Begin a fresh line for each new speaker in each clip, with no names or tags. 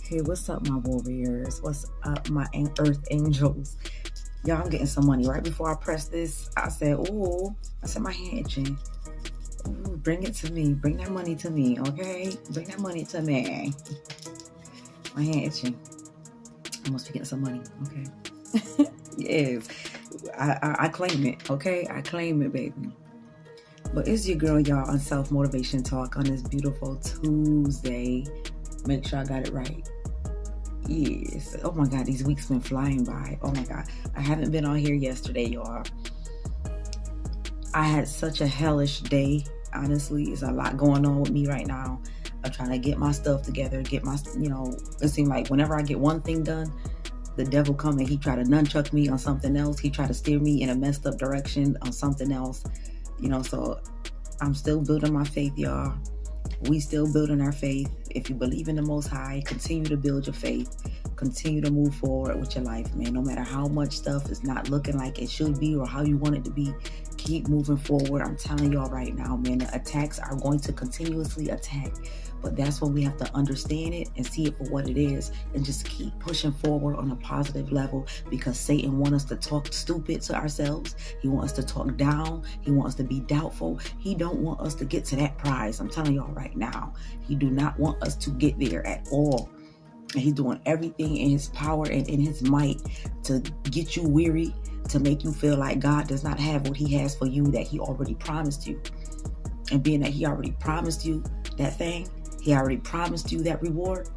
Hey, what's up, my warriors? What's up, my earth angels? Y'all, I'm getting some money. Right before I press this, I said, ooh, I said my hand itching. Ooh, bring it to me. Bring that money to me, okay? Bring that money to me. My hand itching. I must be getting some money, okay? Yes, I claim it, okay? I claim it, baby. But it's your girl, y'all, on Self-Motivation Talk on this beautiful Tuesday. Make sure I got it right. Yes. Oh my God, these weeks been flying by. Oh my God. I haven't been on here yesterday, y'all. I had such a hellish day. Honestly, there's a lot going on with me right now. I'm trying to get my stuff together, get my, it seems like whenever I get one thing done, the devil come and he try to nunchuck me on something else. He try to steer me in a messed up direction on something else, so I'm still building my faith, y'all. We still building our faith. If you believe in the Most High, continue to build your faith. Continue to move forward with your life, man. No matter how much stuff is not looking like it should be or how you want it to be, keep moving forward. I'm telling y'all right now, man, the attacks are going to continuously attack. But that's when we have to understand it and see it for what it is and just keep pushing forward on a positive level, because Satan wants us to talk stupid to ourselves. He wants us to talk down. He wants us to be doubtful. He don't want us to get to that prize. I'm telling y'all right now, he do not want us to get there at all. And he's doing everything in his power and in his might to get you weary, to make you feel like God does not have what he has for you that he already promised you. And being that he already promised you that thing, he already promised you that reward,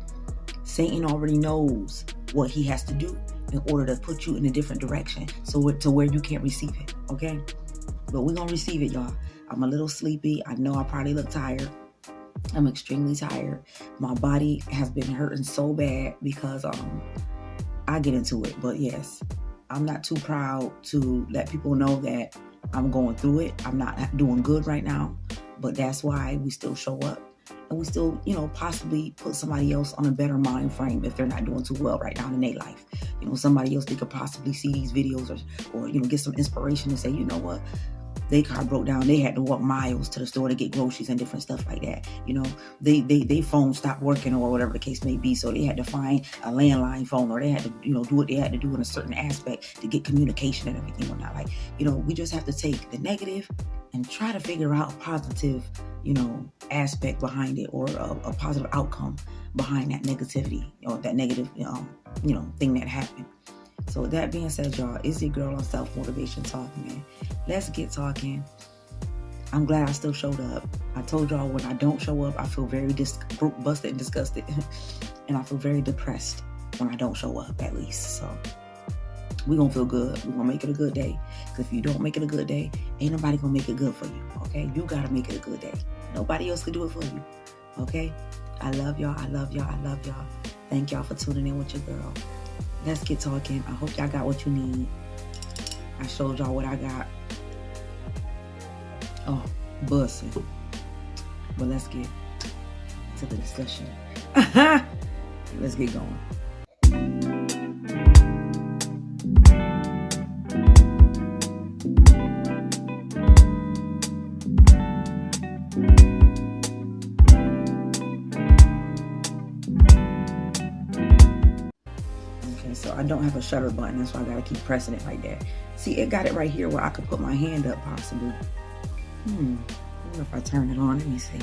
Satan already knows what he has to do in order to put you in a different direction, so to where you can't receive it, okay? But we're going to receive it, y'all. I'm a little sleepy. I know I probably look tired. I'm extremely tired. My body has been hurting so bad because I get into it. But yes, I'm not too proud to let people know that I'm going through it. I'm not doing good right now, but that's why we still show up. And we still, possibly put somebody else on a better mind frame if they're not doing too well right now in their life. Somebody else, they could possibly see these videos or get some inspiration and say, you know what? Their car broke down. They had to walk miles to the store to get groceries and different stuff like that. They phone stopped working or whatever the case may be. So they had to find a landline phone, or they had to, do what they had to do in a certain aspect to get communication and everything or not. We just have to take the negative and try to figure out a positive, aspect behind it, or a positive outcome behind that negativity or that negative, thing that happened. So with that being said, y'all, it's your girl on Self-Motivation Talk, man. Let's get talking. I'm glad I still showed up. I told y'all when I don't show up, I feel very busted and disgusted. And I feel very depressed when I don't show up, at least. So we're going to feel good. We're going to make it a good day. Because if you don't make it a good day, ain't nobody going to make it good for you, okay? You got to make it a good day. Nobody else can do it for you, okay? I love y'all. I love y'all. I love y'all. Thank y'all for tuning in with your girl. Let's get talking. I hope y'all got what you need. I showed y'all what I got. Oh, bussin'. But let's get to the discussion. Let's get going. So I don't have a shutter button. That's why I gotta keep pressing it like that. See, it got it right here where I could put my hand up possibly. I wonder if I turn it on. Let me see.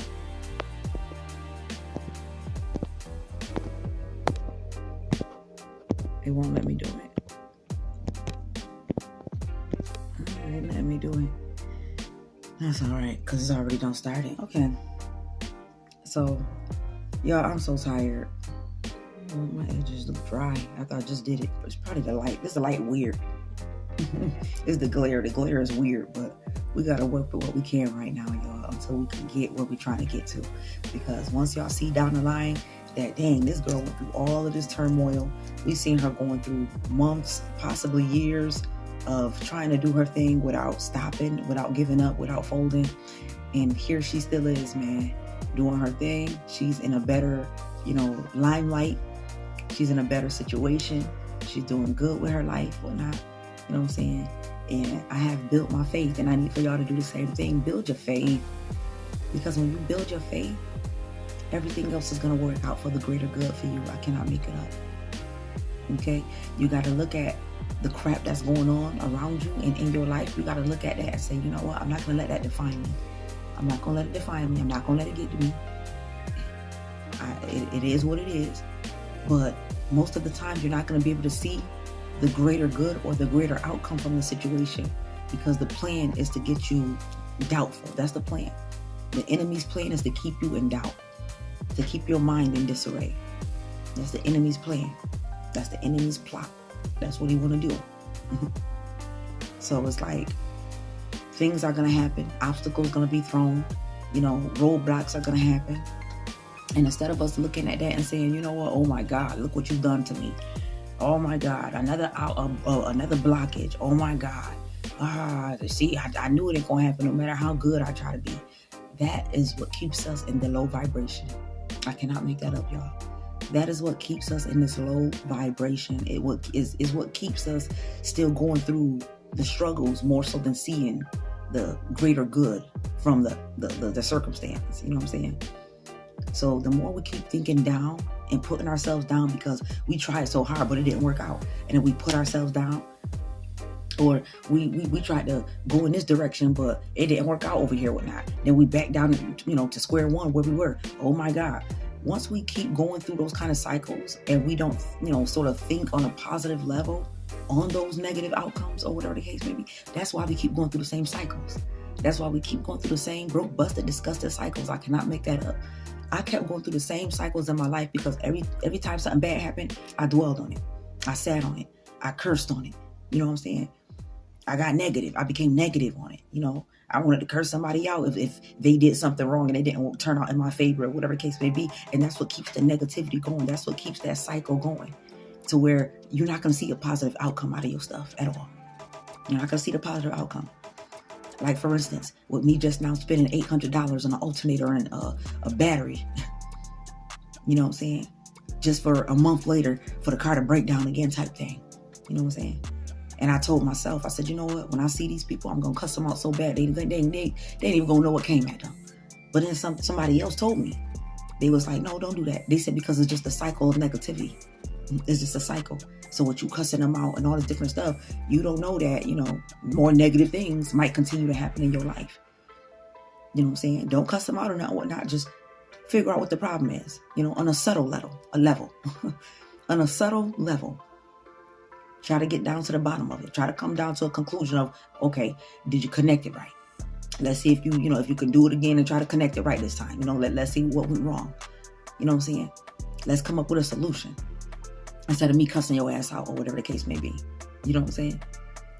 It won't let me do it. It let me do it. That's all right, because it's already done starting. Okay. So, y'all, I'm so tired. My edges look dry. I thought I just did it. It's probably the light. This is the light weird. It's the glare. The glare is weird, but we got to work with what we can right now, y'all, until we can get where we're trying to get to. Because once y'all see down the line that, dang, this girl went through all of this turmoil. We've seen her going through months, possibly years of trying to do her thing without stopping, without giving up, without folding. And here she still is, man, doing her thing. She's in a better, limelight. She's in a better situation. She's doing good with her life, whatnot. You know what I'm saying? And I have built my faith, and I need for y'all to do the same thing. Build your faith. Because when you build your faith, everything else is going to work out for the greater good for you. I cannot make it up. Okay? You got to look at the crap that's going on around you and in your life. You got to look at that and say, you know what? I'm not going to let that define me. I'm not going to let it define me. I'm not going to let it get to me. It is what it is. But most of the time, you're not going to be able to see the greater good or the greater outcome from the situation, because the plan is to get you doubtful. That's the plan. The enemy's plan is to keep you in doubt, to keep your mind in disarray. That's the enemy's plan. That's the enemy's plot. That's what he want to do. So it's like, things are going to happen. Obstacles going to be thrown. Roadblocks are going to happen. And instead of us looking at that and saying, you know what, oh my God, look what you've done to me. Oh my God, another blockage. Oh my God. See, I knew it ain't going to happen no matter how good I try to be. That is what keeps us in the low vibration. I cannot make that up, y'all. That is what keeps us in this low vibration. It is what keeps us still going through the struggles more so than seeing the greater good from the circumstance. You know what I'm saying? So the more we keep thinking down and putting ourselves down because we tried so hard but it didn't work out, and then we put ourselves down, or we tried to go in this direction but it didn't work out over here, whatnot, then we back down to square one where we were. Oh my God. Once we keep going through those kind of cycles and we don't sort of think on a positive level on those negative outcomes or whatever the case may be, that's why we keep going through the same cycles. That's why we keep going through the same broke, busted, disgusted cycles. I cannot make that up. I kept going through the same cycles in my life because every time something bad happened, I dwelled on it. I sat on it. I cursed on it. You know what I'm saying? I got negative. I became negative on it. I wanted to curse somebody out if they did something wrong and they didn't turn out in my favor or whatever the case may be. And that's what keeps the negativity going. That's what keeps that cycle going, to where you're not going to see a positive outcome out of your stuff at all. You're not going to see the positive outcome. Like, for instance, with me just now spending $800 on an alternator and a battery. You know what I'm saying? Just for a month later for the car to break down again type thing. You know what I'm saying? And I told myself, I said, you know what? When I see these people, I'm going to cuss them out so bad. They ain't even going to know what came at them. But then somebody else told me. They was like, no, don't do that. They said, because it's just a cycle of negativity. It's just a cycle. So with you cussing them out and all this different stuff, you don't know that, more negative things might continue to happen in your life. You know what I'm saying? Don't cuss them out or not, whatnot. Just figure out what the problem is, on a subtle level, on a subtle level. Try to get down to the bottom of it. Try to come down to a conclusion of, okay, did you connect it right? Let's see if if you can do it again and try to connect it right this time. Let's see what went wrong. You know what I'm saying? Let's come up with a solution instead of me cussing your ass out or whatever the case may be. You know what I'm saying?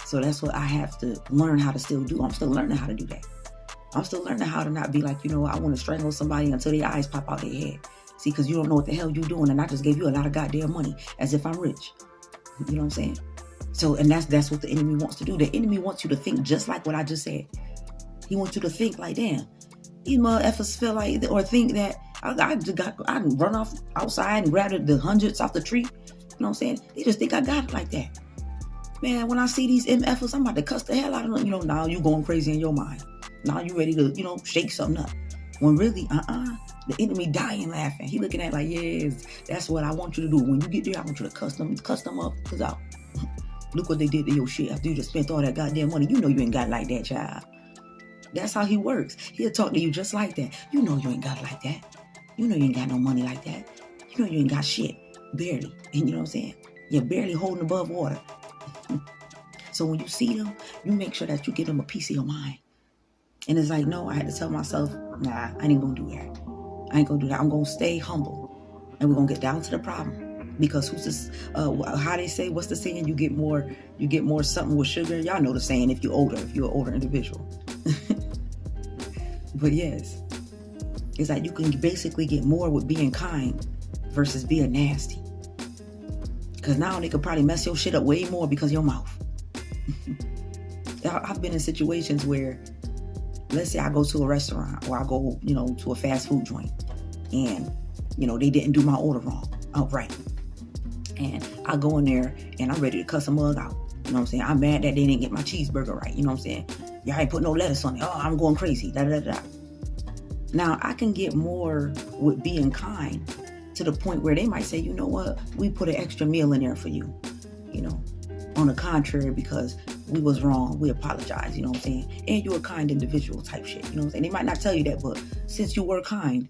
So that's what I have to learn how to still do. I'm still learning how to do that. I'm still learning how to not be like, I want to strangle somebody until their eyes pop out their head. See, because you don't know what the hell you're doing, and I just gave you a lot of goddamn money as if I'm rich. You know what I'm saying? So, and that's what the enemy wants to do. The enemy wants you to think just like what I just said. He wants you to think like, damn, these motherfuckers feel like, or think that I run off outside and grab the hundreds off the tree. You know what I'm saying? They just think I got it like that. Man, when I see these MFers, I'm about to cuss the hell out of them. Now you going crazy in your mind. Now you ready to, shake something up. When really, the enemy dying laughing. He looking at like, yes, that's what I want you to do. When you get there, I want you to cuss them up, cause out. Look what they did to your shit after you just spent all that goddamn money. You know you ain't got it like that, child. That's how he works. He'll talk to you just like that. You know you ain't got it like that. You know you ain't got no money like that. You know you ain't got shit. Barely. And you know what I'm saying? You're barely holding above water. So when you see them, you make sure that you give them a piece of your mind. And it's like, no, I had to tell myself, nah, I ain't gonna do that. I ain't gonna do that. I'm gonna stay humble, and we're gonna get down to the problem. Because who's this? How they say? What's the saying? You get more something with sugar. Y'all know the saying. If you're an older individual. But yes, it's like you can basically get more with being kind versus being nasty. Because now they could probably mess your shit up way more because of your mouth. I've been in situations where, let's say I go to a restaurant or I go, to a fast food joint, and, they didn't do my order wrong outright. And I go in there and I'm ready to cuss a mug out. You know what I'm saying? I'm mad that they didn't get my cheeseburger right. You know what I'm saying? Y'all ain't put no lettuce on it. Oh, I'm going crazy. Da, da, da, da. Now, I can get more with being kind to the point where they might say, you know what? We put an extra meal in there for you. On the contrary, because we was wrong, we apologize, you know what I'm saying? And you're a kind individual type shit, you know what I'm saying? They might not tell you that, but since you were kind,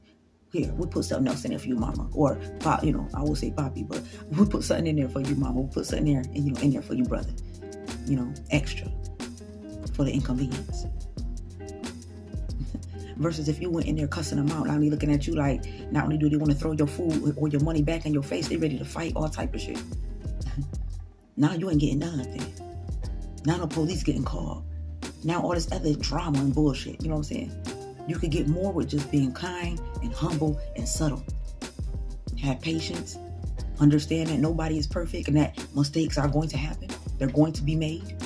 here, we put something else in there for you, mama. Or, Pop, I will say Poppy, but we put something in there for you, mama. We put something there, in there for you, brother. Extra for the inconvenience. Versus if you went in there cussing them out, now they looking at you like, not only do they want to throw your food or your money back in your face, they ready to fight, all type of shit. Now you ain't getting nothing. Now the police getting called. Now all this other drama and bullshit. You know what I'm saying? You could get more with just being kind and humble and subtle. Have patience. Understand that nobody is perfect and that mistakes are going to happen. They're going to be made.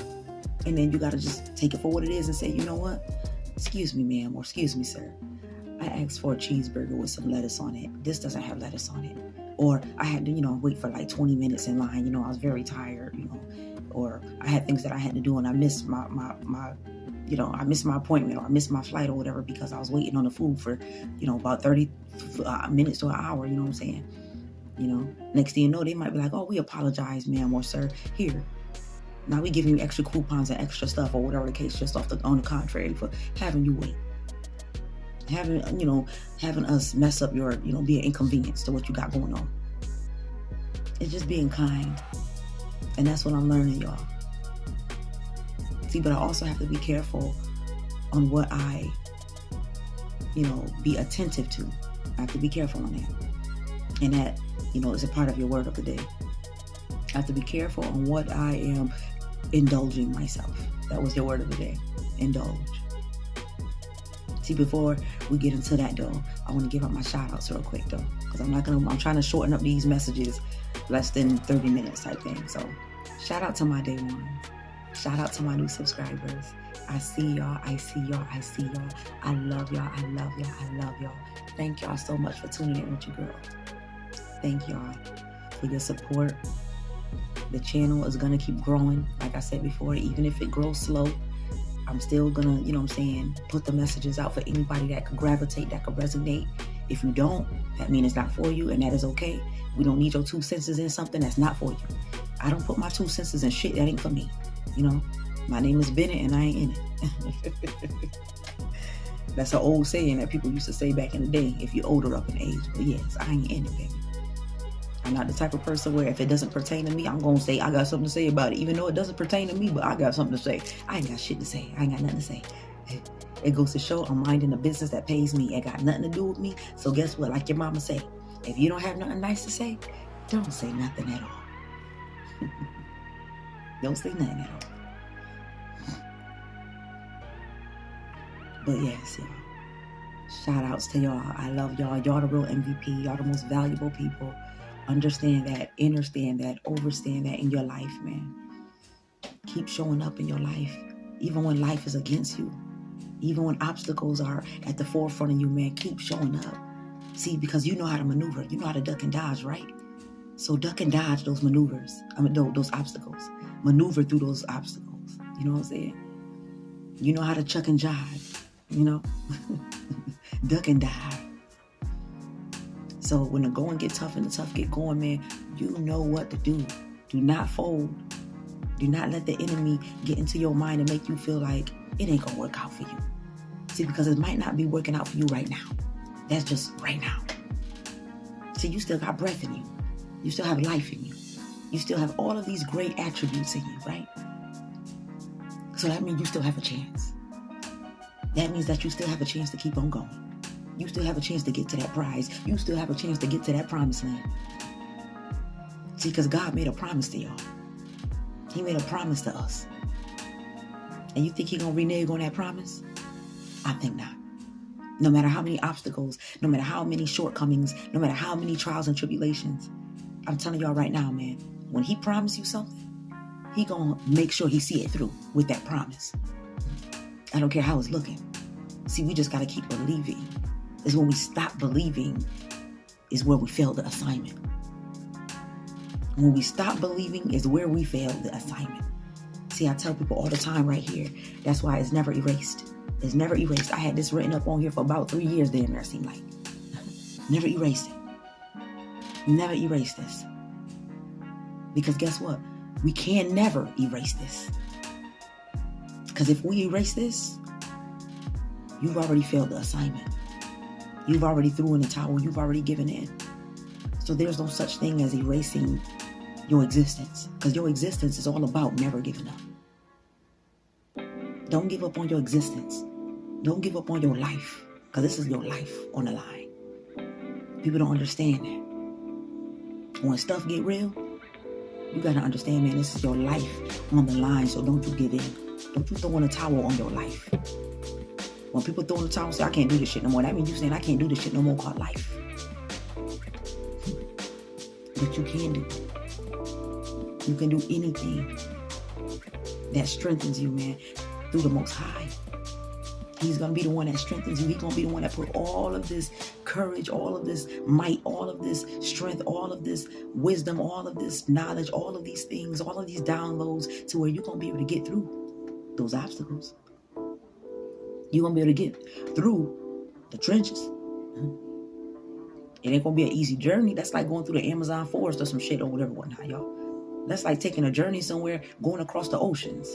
And then you got to just take it for what it is and say, you know what? Excuse me, ma'am, or excuse me, sir. I asked for a cheeseburger with some lettuce on it. This doesn't have lettuce on it. Or I had to, wait for like 20 minutes in line. I was very tired, or I had things that I had to do and I missed my I missed my appointment or I missed my flight or whatever because I was waiting on the food for, about 30 minutes to an hour, you know what I'm saying? Next thing you know, they might be like, oh, we apologize, ma'am or sir. Here. Now we giving you extra coupons and extra stuff or whatever the case, just on the contrary for having you wait. Having us mess up your, being inconvenienced to what you got going on. It's just being kind. And that's what I'm learning, y'all. See, but I also have to be careful on what I, be attentive to. I have to be careful on that. And that, is a part of your word of the day. I have to be careful on what I am indulging myself. That was your word of the day. Indulge. See, before we get into that though, I want to give up my shout outs real quick though, because I'm trying to shorten up these messages less than 30 minutes type thing. So shout out to my day ones. Shout out to my new subscribers. I see y'all. I see y'all. I see y'all. I love y'all. I love y'all. I love y'all. Thank y'all so much for tuning in with your girl. Thank y'all for your support. The channel is going to keep growing. Like I said before, even if it grows slow, I'm still gonna, put the messages out for anybody that could gravitate, that could resonate. If you don't, that means it's not for you, and that is okay. We don't need your 2 senses in something that's not for you. I don't put my 2 senses in shit that ain't for me. My name is Bennett, and I ain't in it. That's an old saying that people used to say back in the day, if you're older up in age. But yes, I ain't in it, baby. I'm not the type of person where if it doesn't pertain to me, I'm going to say I got something to say about it. Even though it doesn't pertain to me, but I got something to say. I ain't got shit to say. I ain't got nothing to say. It goes to show I'm minding a business that pays me. It got nothing to do with me. So guess what? Like your mama say, if you don't have nothing nice to say, don't say nothing at all. Don't say nothing at all. But yes, y'all. Shout outs to y'all. I love y'all. Y'all the real MVP. Y'all the most valuable people. Understand that, understand that, overstand that in your life, man. Keep showing up in your life, even when life is against you, even when obstacles are at the forefront of you, man. Keep showing up. See, because you know how to maneuver, you know how to duck and dodge, right? So duck and dodge those maneuvers. Those obstacles. Maneuver through those obstacles. You know what I'm saying? You know how to chuck and jive. Duck and dive. So when the going get tough and the tough get going, man, you know what to do. Do not fold. Do not let the enemy get into your mind and make you feel like it ain't gonna work out for you. See, because it might not be working out for you right now. That's just right now. See, you still got breath in you. You still have life in you. You still have all of these great attributes in you, right? So that means you still have a chance. that means that you still have a chance to keep on going. You still have a chance to get to that prize. You still have a chance to get to that promised land. See, because God made a promise to y'all. He made a promise to us. And you think He going to renege on that promise? I think not. No matter how many obstacles, no matter how many shortcomings, no matter how many trials and tribulations, I'm telling y'all right now, man, when He promised you something, He going to make sure He see it through with that promise. I don't care how it's looking. See, we just got to keep believing. It's when we stop believing is where we fail the assignment. When we stop believing is where we fail the assignment. See, I tell people all the time right here, that's why it's never erased. It's never erased. I had this written up on here for about 3 years damn near, it seemed like. Never erased it. Never erase this. Because guess what? We can never erase this. Because if we erase this, you've already failed the assignment. You've already threw in the towel. You've already given in. So there's no such thing as erasing your existence. Because your existence is all about never giving up. Don't give up on your existence. Don't give up on your life. Because this is your life on the line. People don't understand that. When stuff get real, you got to understand, man, this is your life on the line. So don't you give in. Don't you throw in a towel on your life. When people throw in the towel and say, I can't do this shit no more, that means you saying, I can't do this shit no more called life. But you can do it. You can do anything that strengthens you, man, through the Most High. He's going to be the one that strengthens you. He's going to be the one that put all of this courage, all of this might, all of this strength, all of this wisdom, all of this knowledge, all of these things, all of these downloads to where you're going to be able to get through those obstacles. You're going to be able to get through the trenches. It ain't going to be an easy journey. That's like going through the Amazon forest or some shit or whatever, whatnot, y'all. That's like taking a journey somewhere, going across the oceans,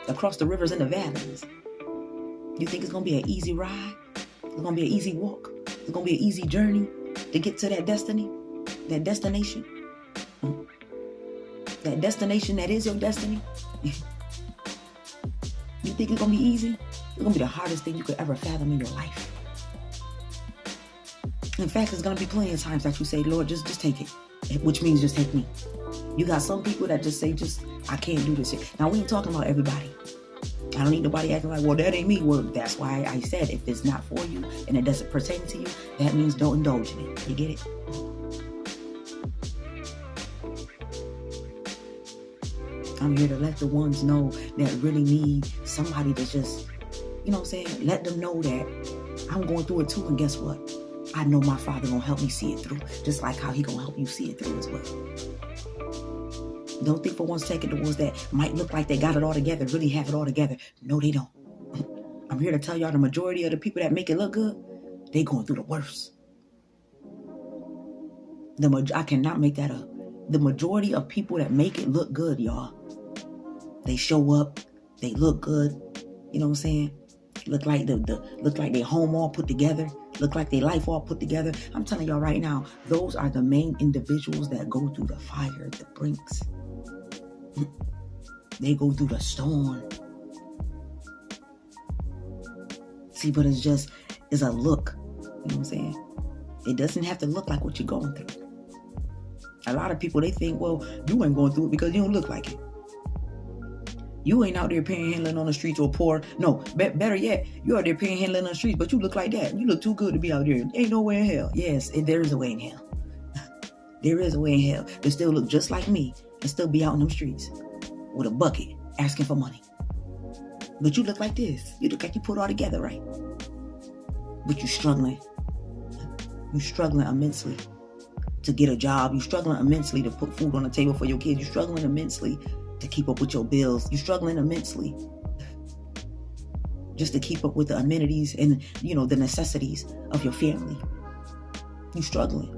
across the rivers and the valleys. You think it's going to be an easy ride? It's going to be an easy walk? It's going to be an easy journey to get to that destiny, that destination? That destination that is your destiny? You think it's going to be easy? It's going to be the hardest thing you could ever fathom in your life. In fact, it's going to be plenty of times that you say, Lord, just take it. Which means just take me. You got some people that just say, I can't do this. Now, we ain't talking about everybody. I don't need nobody acting like, well, that ain't me. Well, that's why I said if it's not for you and it doesn't pertain to you, that means don't indulge in it. You get it? I'm here to let the ones know that really need somebody to just, you know what I'm saying? Let them know that I'm going through it too. And guess what? I know my Father gonna help me see it through, just like how He gonna help you see it through as well. Don't think for 1 second the ones that might look like they got it all together really have it all together. No, they don't. I'm here to tell y'all the majority of the people that make it look good, they going through the worst. I cannot make that up. The majority of people that make it look good, y'all, they show up, they look good. You know what I'm saying? Look like their home all put together. Look like their life all put together. I'm telling y'all right now, those are the main individuals that go through the fire, the brinks. They go through the storm. See, but it's a look. You know what I'm saying? It doesn't have to look like what you're going through. A lot of people, they think, well, you ain't going through it because you don't look like it. You ain't out there panhandling on the streets or poor. No, better yet, you out there panhandling on the streets, but you look like that. You look too good to be out there. Ain't no way in hell. Yes, there is a way in hell. There is a way in hell to still look just like me and still be out in them streets with a bucket asking for money. But you look like this. You look like you put it all together, right? But you're struggling. You're struggling immensely to get a job. You're struggling immensely to put food on the table for your kids. You're struggling immensely to keep up with your bills. You're struggling immensely just to keep up with the amenities and, the necessities of your family. You're struggling.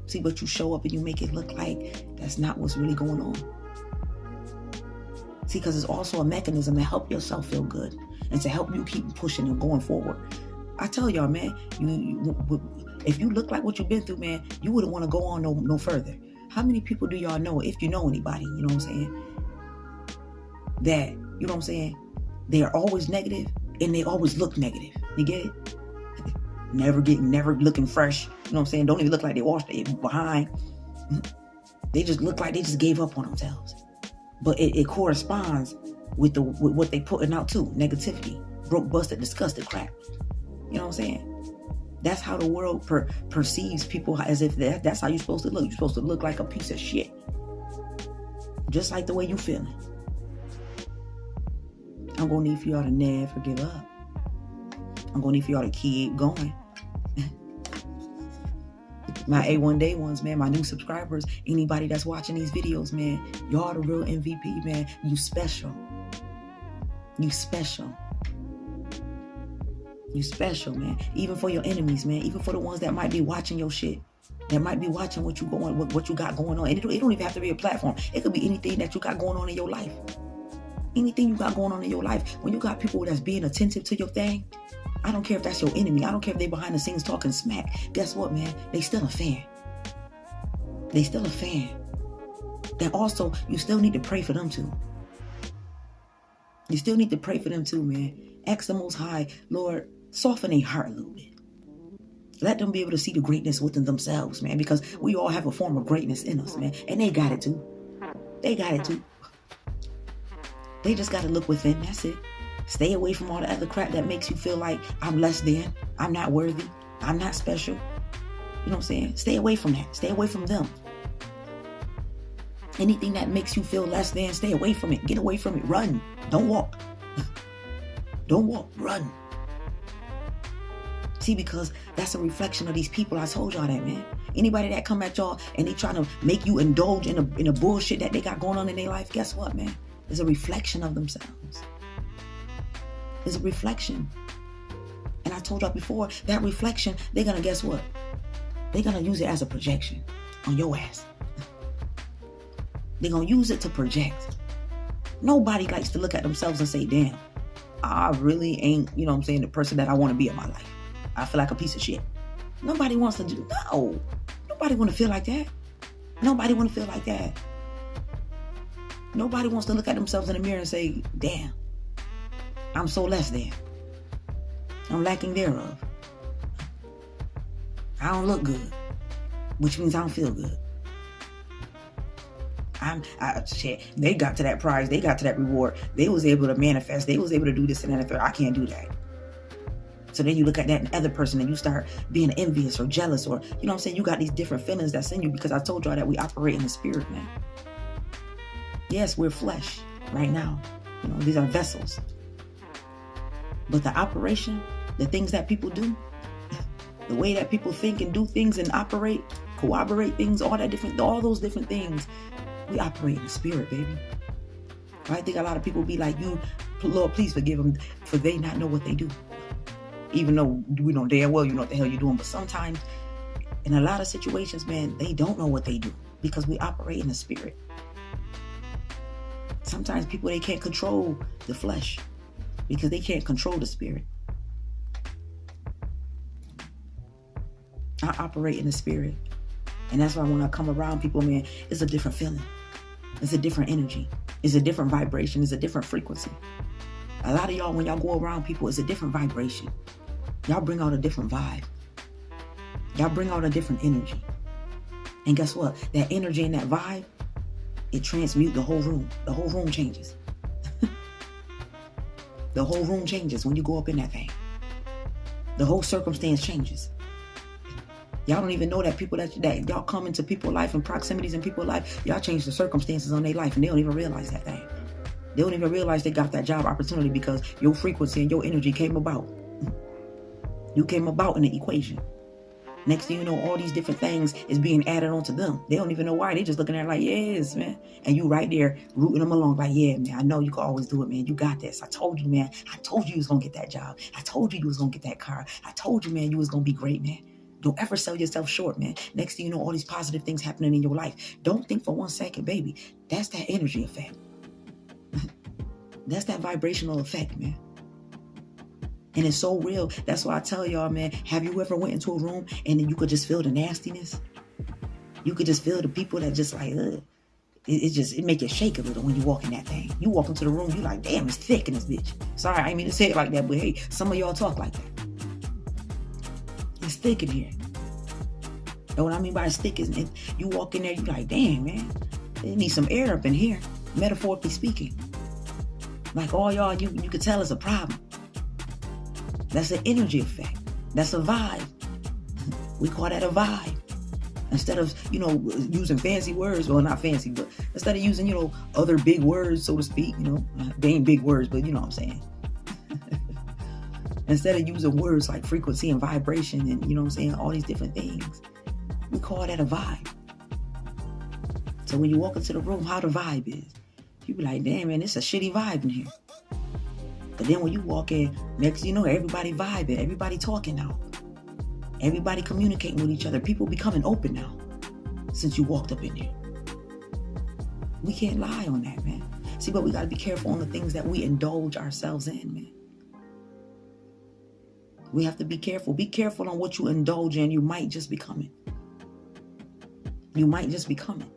See, but you show up and you make it look like that's not what's really going on. See, because it's also a mechanism to help yourself feel good and to help you keep pushing and going forward. I tell y'all, man, if you look like what you've been through, man, you wouldn't want to go on no further. How many people do y'all know, if you know anybody, you know what I'm saying, that, they are always negative and they always look negative. You get it? Never looking fresh. You know what I'm saying? Don't even look like they washed it behind. They just look like they just gave up on themselves. But it corresponds with what they putting out too. Negativity, broke, busted, disgusted crap. You know what I'm saying? That's how the world perceives people, as if that's how you're supposed to look. You're supposed to look like a piece of shit. Just like the way you feeling. I'm going to need for y'all to never give up. I'm going to need for y'all to keep going. My A1 Day ones, man, my new subscribers, anybody that's watching these videos, man, y'all the real MVP, man. You special. You special. You special, man. Even for your enemies, man. Even for the ones that might be watching your shit. That might be watching what you got going on. And it don't even have to be a platform. It could be anything that you got going on in your life. Anything you got going on in your life. When you got people that's being attentive to your thing, I don't care if that's your enemy. I don't care if they behind the scenes talking smack. Guess what, man? They still a fan. They still a fan. Then also, you still need to pray for them too. You still need to pray for them too, man. Ask the Most High, Lord, soften their heart a little bit. Let them be able to see the greatness within themselves, man, because we all have a form of greatness in us, man. And they got it too. They got it too. They just got to look within. That's it. Stay away from all the other crap that makes you feel like I'm less than, I'm not worthy, I'm not special. You know what I'm saying? Stay away from that. Stay away from them. Anything that makes you feel less than, stay away from it. Get away from it. Run. Don't walk. Don't walk. Run. See, because that's a reflection of these people. I told y'all that, man. Anybody that come at y'all and they trying to make you indulge in a bullshit that they got going on in their life, guess what, man? It's a reflection of themselves. It's a reflection. And I told y'all before, that reflection, they're going to, guess what? They're going to use it as a projection on your ass. They're going to use it to project. Nobody likes to look at themselves and say, damn, I really ain't, you know what I'm saying, the person that I want to be in my life. I feel like a piece of shit. Nobody wants to do, no. Nobody want to feel like that. Nobody want to feel like that. Nobody wants to look at themselves in the mirror and say, damn, I'm so less than. I'm lacking thereof. I don't look good, which means I don't feel good. Shit, they got to that prize. They got to that reward. They was able to manifest. They was able to do this and that and third. I can't do that. So then you look at that other person and you start being envious or jealous, or, you know what I'm saying? You got these different feelings that's in you, because I told y'all that we operate in the spirit, man. Yes, we're flesh right now. You know, these are vessels. But the operation, the things that people do, the way that people think and do things and operate, cooperate things, all those different things, we operate in the spirit, baby. I think a lot of people be like, you, Lord, please forgive them, for they not know what they do. Even though we know damn well you know what the hell you're doing. But sometimes, in a lot of situations, man, they don't know what they do, because we operate in the spirit. Sometimes people, they can't control the flesh because they can't control the spirit. I operate in the spirit. And that's why when I come around people, man, it's a different feeling. It's a different energy. It's a different vibration. It's a different frequency. A lot of y'all, when y'all go around people, it's a different vibration. Y'all bring out a different vibe. Y'all bring out a different energy. And guess what? That energy and that vibe, it transmutes the whole room. The whole room changes. The whole room changes when you go up in that thing. The whole circumstance changes. Y'all don't even know that people that y'all come into people's life and proximities in people's life, y'all change the circumstances on their life and they don't even realize that thing. They don't even realize they got that job opportunity because your frequency and your energy came about. You came about in the equation. Next thing you know, all these different things is being added onto them. They don't even know why. They just looking at it like, yes, man. And you right there rooting them along like, yeah, man, I know you can always do it, man. You got this. I told you, man. I told you was going to get that job. I told you was going to get that car. I told you, man, you was going to be great, man. Don't ever sell yourself short, man. Next thing you know, all these positive things happening in your life. Don't think for 1 second, baby. That's that energy effect. That's that vibrational effect, man. And it's so real. That's why I tell y'all, man, have you ever went into a room and then you could just feel the nastiness? You could just feel the people that just like, ugh. It make you shake a little when you walk in that thing. You walk into the room, you like, damn, it's thick in this bitch. Sorry, I didn't mean to say it like that, but hey, some of y'all talk like that. It's thick in here. And what I mean by it's thick is you walk in there, you like, damn, man, it needs some air up in here, metaphorically speaking. Like all y'all, you could tell it's a problem. That's an energy effect. That's a vibe. We call that a vibe. Instead of, using fancy words, well, not fancy, but instead of using, other big words, so to speak, they ain't big words, but you know what I'm saying. Instead of using words like frequency and vibration and, all these different things, we call that a vibe. So when you walk into the room, how the vibe is, you be like, damn, man, it's a shitty vibe in here. But then when you walk in, next you know, everybody vibing, everybody talking now. Everybody communicating with each other. People becoming open now since you walked up in there. We can't lie on that, man. See, but we got to be careful on the things that we indulge ourselves in, man. We have to be careful. Be careful on what you indulge in. You might just become it. You might just become it.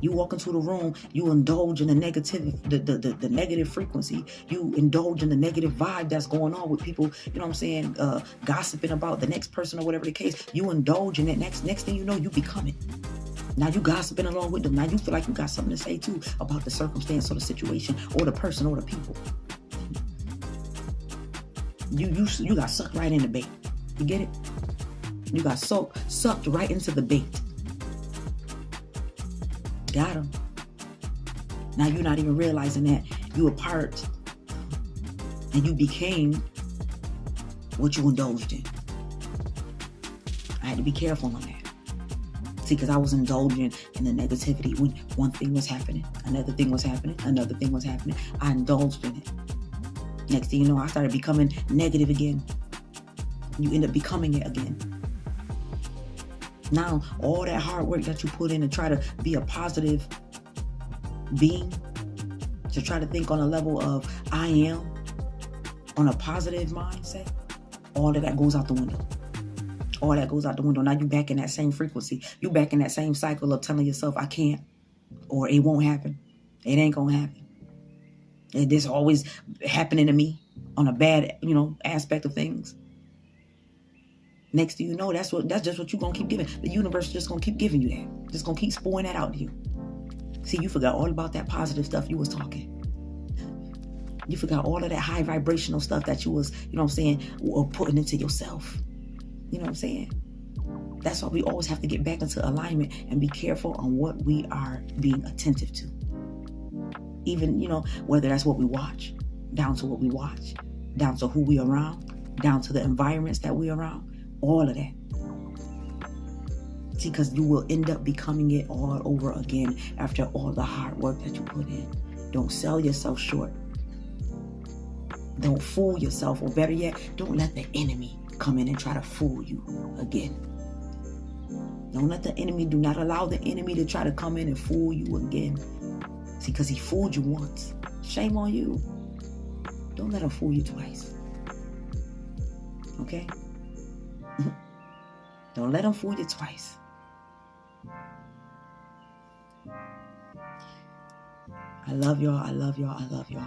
You walk into the room, you indulge in the the negative frequency. You indulge in the negative vibe that's going on with people, gossiping about the next person or whatever the case. You indulge in it. Next thing you know, you become it. Now you gossiping along with them. Now you feel like you got something to say too about the circumstance or the situation or the person or the people. You got sucked right in the bait. You get it? You got sucked right into the bait. Got him. Now you're not even realizing that you were part and you became what you indulged in. I had to be careful on that. See, because I was indulging in the negativity when one thing was happening, another thing was happening, another thing was happening. I indulged in it. Next thing you know, I started becoming negative again. You end up becoming it again. Now, all that hard work that you put in to try to be a positive being, to try to think on a level of I am, on a positive mindset, all of that goes out the window. All that goes out the window. Now you back in that same frequency. You back in that same cycle of telling yourself, I can't, or it won't happen. It ain't gonna happen. This always happening to me on a bad, aspect of things. Next thing you know, that's just what you're going to keep giving. The universe is just going to keep giving you that. Just going to keep pouring that out to you. See, you forgot all about that positive stuff you was talking. You forgot all of that high vibrational stuff that you was, putting into yourself. You know what I'm saying? That's why we always have to get back into alignment and be careful on what we are being attentive to. Even, whether that's what we watch, down to what we watch, down to who we around, down to the environments that we around. All of that. See, because you will end up becoming it all over again after all the hard work that you put in. Don't sell yourself short. Don't fool yourself. Or better yet, don't let the enemy come in and try to fool you again. Don't let the enemy, do not allow the enemy to try to come in and fool you again. See, because he fooled you once. Shame on you. Don't let him fool you twice. Okay? Don't let them fool you twice. I love y'all. I love y'all. I love y'all.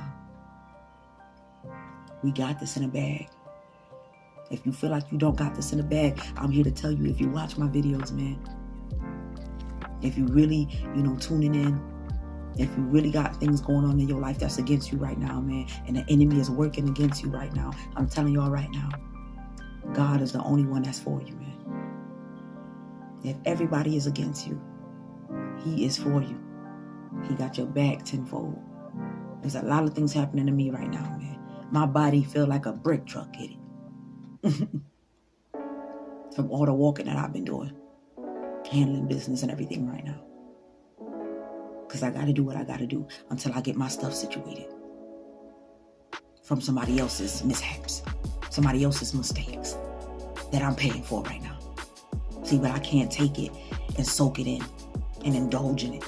We got this in a bag. If you feel like you don't got this in a bag, I'm here to tell you, if you watch my videos, man, if you really, tuning in, if you really got things going on in your life that's against you right now, man, and the enemy is working against you right now, I'm telling y'all right now, God is the only one that's for you, man. If everybody is against you, he is for you. He got your back tenfold. There's a lot of things happening to me right now, man. My body feel like a brick truck hit it. From all the walking that I've been doing. Handling business and everything right now. Because I got to do what I got to do until I get my stuff situated. From somebody else's mishaps. Somebody else's mistakes. That I'm paying for right now. See, but I can't take it and soak it in and indulge in it.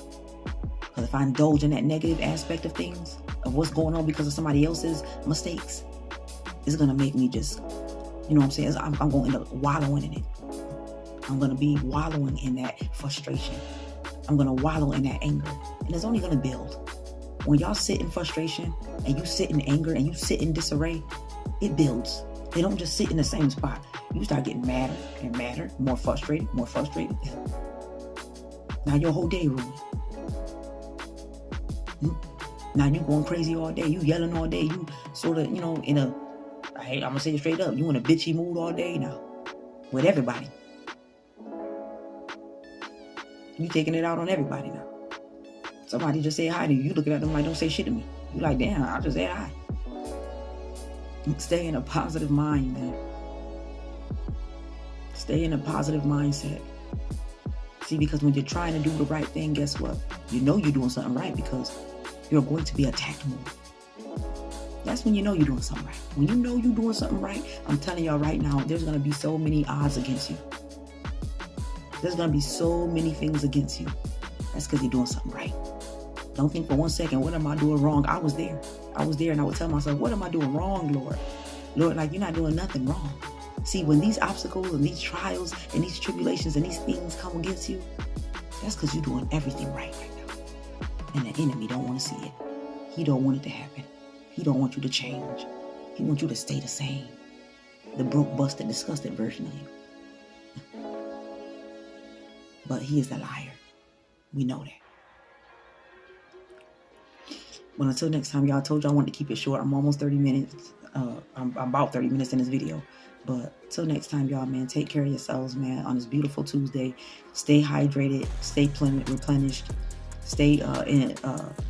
Because if I indulge in that negative aspect of things, of what's going on because of somebody else's mistakes, it's going to make me just, you know what I'm saying? I'm going to end up wallowing in it. I'm going to be wallowing in that frustration. I'm going to wallow in that anger. And it's only going to build. When y'all sit in frustration and you sit in anger and you sit in disarray, it builds. They don't just sit in the same spot. You start getting madder and madder, more frustrated. Now your whole day ruined. Now you going crazy all day. You yelling all day. You sort of, in a, I'm going to say it straight up. You in a bitchy mood all day now with everybody. You taking it out on everybody now. Somebody just say hi to you. You looking at them like, don't say shit to me. You like, damn, I just said hi. Stay in a positive mind, man. Stay in a positive mindset. See, because when you're trying to do the right thing, guess what? You know you're doing something right because you're going to be attacked more. That's when you know you're doing something right. When you know you're doing something right, I'm telling y'all right now, there's going to be so many odds against you. There's going to be so many things against you. That's because you're doing something right. Don't think for 1 second, what am I doing wrong? I was there and I would tell myself, what am I doing wrong, Lord? Lord, like, you're not doing nothing wrong. See, when these obstacles and these trials and these tribulations and these things come against you, that's because you're doing everything right now. And the enemy don't want to see it. He don't want it to happen. He don't want you to change. He wants you to stay the same. The broke, busted, disgusted version of you. But he is a liar. We know that. Well, until next time, y'all, I told y'all I wanted to keep it short. I'm almost 30 minutes. I'm about 30 minutes in this video. But till next time, y'all, man, take care of yourselves, man, on this beautiful Tuesday. Stay hydrated. Stay replenished. Stay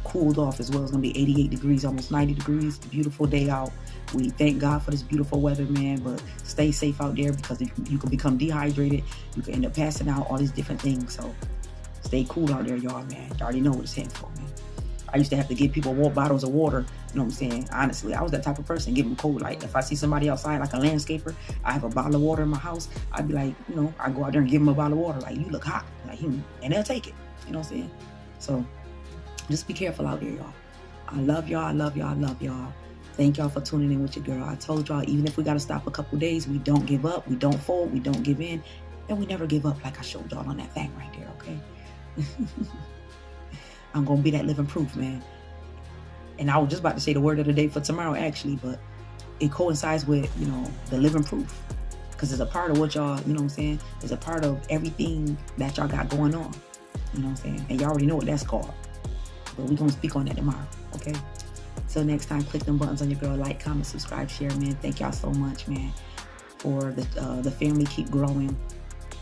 cooled off as well. It's going to be 88 degrees, almost 90 degrees. Beautiful day out. We thank God for this beautiful weather, man. But stay safe out there because you can become dehydrated. You can end up passing out, all these different things. So stay cool out there, y'all, man. You already know what it's heading for, man. I used to have to give people bottles of water. You know what I'm saying? Honestly, I was that type of person. Give them cold. Like, if I see somebody outside, like a landscaper, I have a bottle of water in my house. I'd be like, I go out there and give them a bottle of water. Like, you look hot. Like, and they'll take it. You know what I'm saying? So, just be careful out there, y'all. I love y'all. I love y'all. I love y'all. Thank y'all for tuning in with your girl. I told y'all, even if we got to stop a couple days, we don't give up. We don't fold. We don't give in. And we never give up, like I showed y'all on that thing right there, okay? I'm going to be that living proof, man. And I was just about to say the word of the day for tomorrow, actually, but it coincides with, the living proof. Because it's a part of what y'all, you know what I'm saying? It's a part of everything that y'all got going on. You know what I'm saying? And y'all already know what that's called. But we're going to speak on that tomorrow, okay? So next time, click them buttons on your girl. Like, comment, subscribe, share, man. Thank y'all so much, man, for the family keep growing.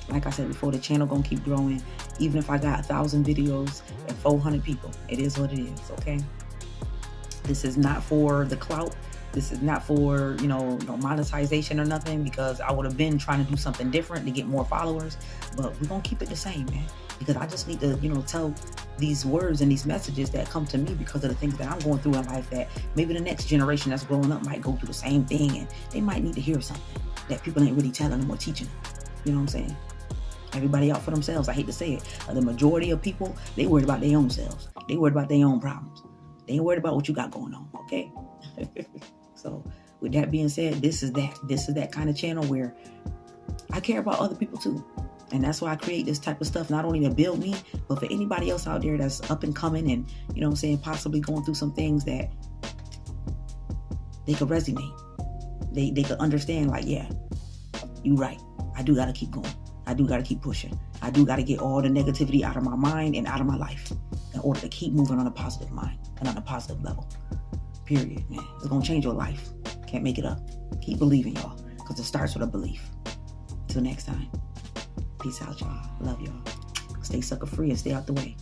Like I said before, the channel gonna keep growing. Even if I got 1,000 videos and 400 people, it is what it is, okay? This is not for the clout. This is not for, no monetization or nothing, because I would have been trying to do something different to get more followers. But we're gonna keep it the same, man. Because I just need to, tell these words and these messages that come to me because of the things that I'm going through in life, that maybe the next generation that's growing up might go through the same thing, and they might need to hear something that people ain't really telling them or teaching them. You know what I'm saying? Everybody out for themselves. I hate to say it. The majority of people, they worried about their own selves. They worried about their own problems. They ain't worried about what you got going on, okay? So with that being said, this is that kind of channel where I care about other people too. And that's why I create this type of stuff, not only to build me, but for anybody else out there that's up and coming and, you know what I'm saying, possibly going through some things that they could resonate. They could understand, like, yeah, you right. I do got to keep going. I do got to keep pushing. I do got to get all the negativity out of my mind and out of my life in order to keep moving on a positive mind and on a positive level. Period, man. It's going to change your life. Can't make it up. Keep believing, y'all, because it starts with a belief. Until next time. Peace out, y'all. Love y'all. Stay sucker free and stay out the way.